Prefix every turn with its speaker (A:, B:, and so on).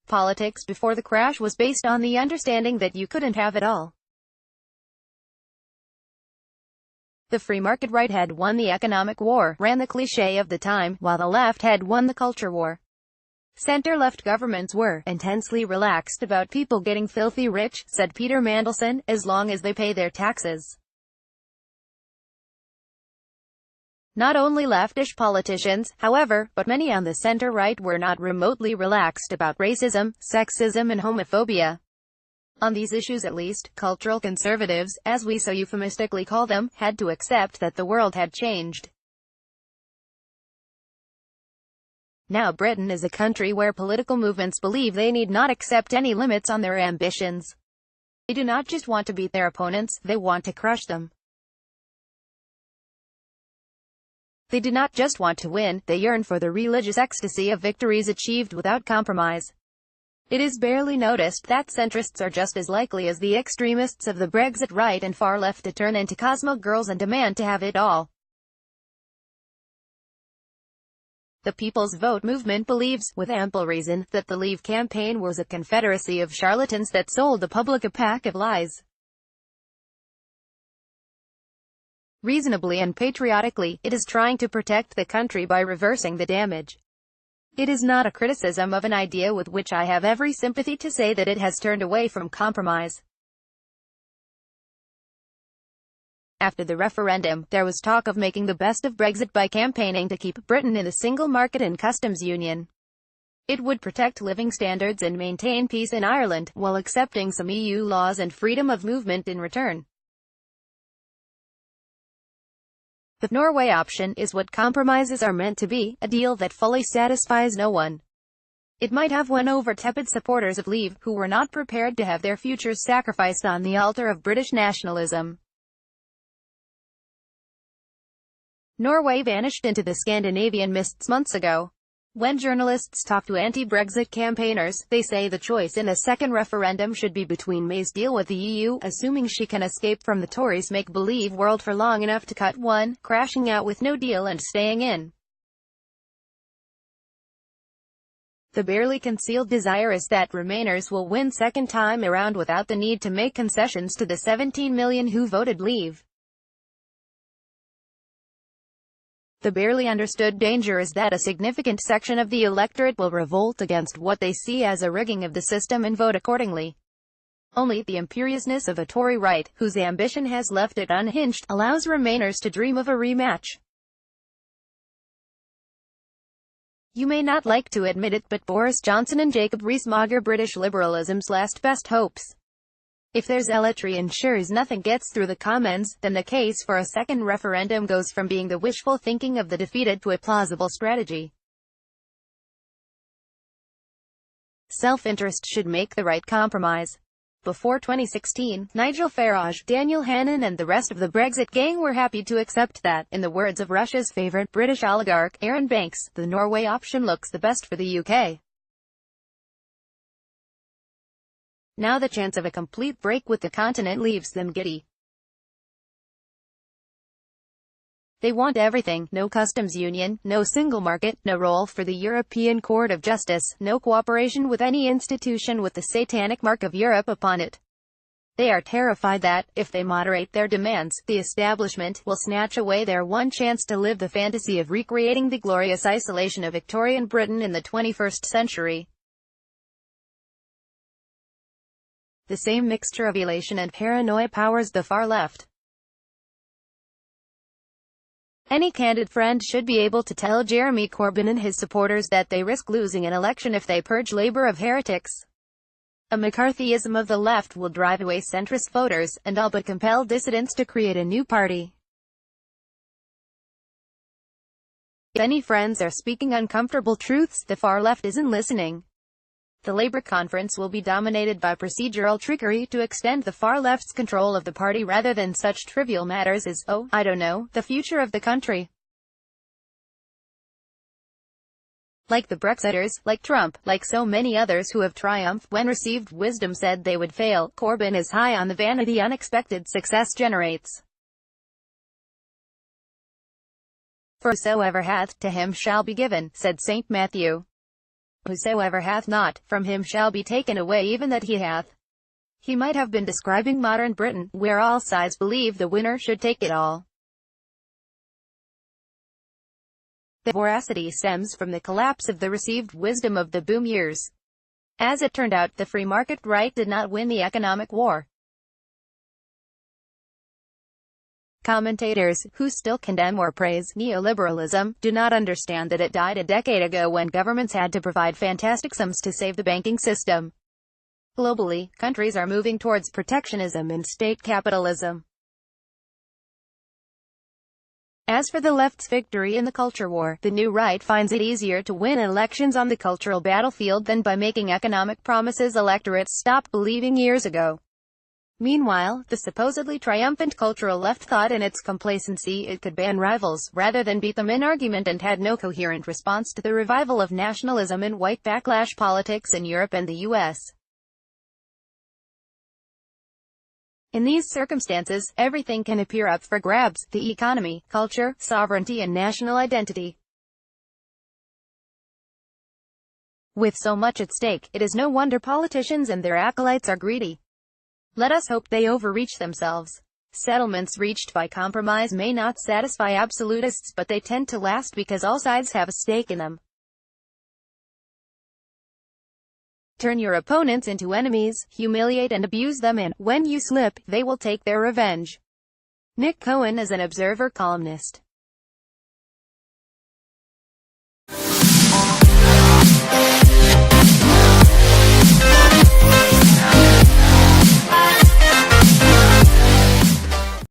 A: Politics before the crash was based on the understanding that you couldn't have it all. The free market right had won the economic war, ran the cliche of the time, while the left had won the culture war. Center-left governments were intensely relaxed about people getting filthy rich, said Peter Mandelson, as long as they pay their taxes. Not only leftish politicians, however, but many on the center-right were not remotely relaxed about racism, sexism and homophobia. On these issues at least, cultural conservatives, as we so euphemistically call them, had to accept that the world had changed. Now Britain is a country where political movements believe they need not accept any limits on their ambitions. They do not just want to beat their opponents, they want to crush them. They do not just want to win, they yearn for the religious ecstasy of victories achieved without compromise. It is barely noticed that centrists are just as likely as the extremists of the Brexit right and far left to turn into Cosmo girls and demand to have it all. The People's Vote movement believes, with ample reason, that the Leave campaign was a confederacy of charlatans that sold the public a pack of lies. Reasonably and patriotically, it is trying to protect the country by reversing the damage. It is not a criticism of an idea with which I have every sympathy to say that it has turned away from compromise. After the referendum, there was talk of making the best of Brexit by campaigning to keep Britain in the single market and customs union. It would protect living standards and maintain peace in Ireland, while accepting some EU laws and freedom of movement in return. The Norway option is what compromises are meant to be, a deal that fully satisfies no one. It might have won over tepid supporters of Leave, who were not prepared to have their futures sacrificed on the altar of British nationalism. Norway vanished into the Scandinavian mists months ago. When journalists talk to anti-Brexit campaigners, they say the choice in a second referendum should be between May's deal with the EU, assuming she can escape from the Tories' make-believe world for long enough to cut one, crashing out with no deal and staying in. The barely concealed desire is that Remainers will win second time around without the need to make concessions to the 17 million who voted Leave. The barely understood danger is that a significant section of the electorate will revolt against what they see as a rigging of the system and vote accordingly. Only the imperiousness of a Tory right, whose ambition has left it unhinged, allows Remainers to dream of a rematch. You may not like to admit it, but Boris Johnson and Jacob Rees-Mogg are British liberalism's last best hopes. If their zealotry ensures nothing gets through the Commons, then the case for a second referendum goes from being the wishful thinking of the defeated to a plausible strategy. Self-interest should make the right compromise. Before 2016, Nigel Farage, Daniel Hannan and the rest of the Brexit gang were happy to accept that, in the words of Russia's favourite British oligarch, Aaron Banks, the Norway option looks the best for the UK. Now the chance of a complete break with the continent leaves them giddy. They want everything: no customs union, no single market, no role for the European Court of Justice, no cooperation with any institution with the satanic mark of Europe upon it. They are terrified that, if they moderate their demands, the establishment will snatch away their one chance to live the fantasy of recreating the glorious isolation of Victorian Britain in the 21st century. The same mixture of elation and paranoia powers the far left. Any candid friend should be able to tell Jeremy Corbyn and his supporters that they risk losing an election if they purge Labour of heretics. A McCarthyism of the left will drive away centrist voters, and all but compel dissidents to create a new party. If any friends are speaking uncomfortable truths, the far left isn't listening. The Labour conference will be dominated by procedural trickery to extend the far left's control of the party rather than such trivial matters as, oh, I don't know, the future of the country. Like the Brexiters, like Trump, like so many others who have triumphed when received wisdom said they would fail, Corbyn is high on the vanity unexpected success generates. For whosoever hath, to him shall be given, said St. Matthew. Whosoever hath not, from him shall be taken away even that he hath. He might have been describing modern Britain, where all sides believe the winner should take it all. The voracity stems from the collapse of the received wisdom of the boom years. As it turned out, the free market right did not win the economic war. Commentators, who still condemn or praise neoliberalism, do not understand that it died a decade ago when governments had to provide fantastic sums to save the banking system. Globally, countries are moving towards protectionism and state capitalism. As for the left's victory in the culture war, the new right finds it easier to win elections on the cultural battlefield than by making economic promises electorates stopped believing years ago. Meanwhile, the supposedly triumphant cultural left thought in its complacency it could ban rivals, rather than beat them in argument, and had no coherent response to the revival of nationalism and white backlash politics in Europe and the US. In these circumstances, everything can appear up for grabs: the economy, culture, sovereignty and national identity. With so much at stake, it is no wonder politicians and their acolytes are greedy. Let us hope they overreach themselves. Settlements reached by compromise may not satisfy absolutists, but they tend to last because all sides have a stake in them. Turn your opponents into enemies, humiliate and abuse them, and, when you slip, they will take their revenge. Nick Cohen is an Observer columnist.